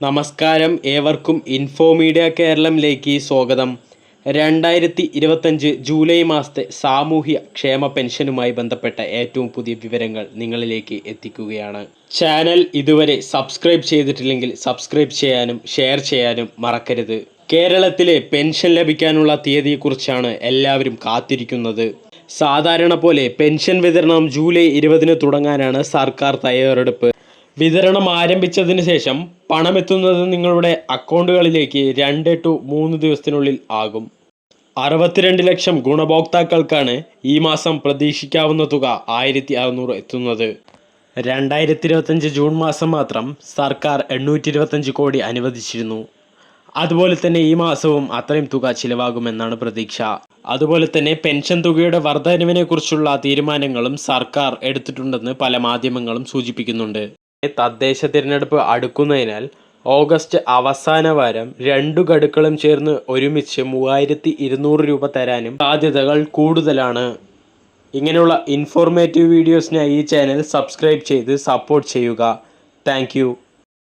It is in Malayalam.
നമസ്കാരം, ഏവർക്കും ഇൻഫോ മീഡിയ കേരളത്തിലേക്ക് സ്വാഗതം. 2025 ജൂലൈ മാസത്തെ സാമൂഹ്യ ക്ഷേമ പെൻഷനുമായി ബന്ധപ്പെട്ട ഏറ്റവും പുതിയ വിവരങ്ങൾ നിങ്ങളിലേക്ക് എത്തിക്കുകയാണ്. ചാനൽ ഇതുവരെ സബ്സ്ക്രൈബ് ചെയ്തിട്ടില്ലെങ്കിൽ സബ്സ്ക്രൈബ് ചെയ്യാനും ഷെയർ ചെയ്യാനും മറക്കരുത്. കേരളത്തിലെ പെൻഷൻ ലഭിക്കാനുള്ള തീയതിയെക്കുറിച്ചാണ് എല്ലാവരും കാത്തിരിക്കുന്നത്. സാധാരണ പോലെ പെൻഷൻ വിതരണം ജൂലൈ 20 തുടങ്ങാനാണ് സർക്കാർ തയ്യാറെടുപ്പ്. വിതരണം ആരംഭിച്ചതിന് ശേഷം പണമെത്തുന്നത് നിങ്ങളുടെ അക്കൗണ്ടുകളിലേക്ക് 2 to 3 ദിവസത്തിനുള്ളിൽ ആകും. 62 ലക്ഷം ഗുണഭോക്താക്കൾക്കാണ് ഈ മാസം പ്രതീക്ഷിക്കാവുന്ന തുക 1600 എത്തുന്നത്. 2025 ജൂൺ മാസം മാത്രം സർക്കാർ 825 കോടി അനുവദിച്ചിരുന്നു. അതുപോലെ തന്നെ ഈ മാസവും അത്രയും തുക ചിലവാകുമെന്നാണ് പ്രതീക്ഷ. അതുപോലെ തന്നെ പെൻഷൻ തുകയുടെ വർധനവിനെ കുറിച്ചുള്ള തീരുമാനങ്ങളും സർക്കാർ എടുത്തിട്ടുണ്ടെന്ന് പല മാധ്യമങ്ങളും സൂചിപ്പിക്കുന്നുണ്ട്. തദ്ദേശ തിരഞ്ഞെടുപ്പ് അടുക്കുന്നതിനാൽ ഓഗസ്റ്റ് അവസാന വാരം 2 ഗഡുക്കളും ചേർന്ന് ഒരുമിച്ച് 3200 രൂപ തരാനും സാധ്യതകൾ കൂടുതലാണ്. ഇങ്ങനെയുള്ള ഇൻഫോർമേറ്റീവ് വീഡിയോസിനായി ഈ ചാനൽ സബ്സ്ക്രൈബ് ചെയ്ത് സപ്പോർട്ട് ചെയ്യുക. താങ്ക്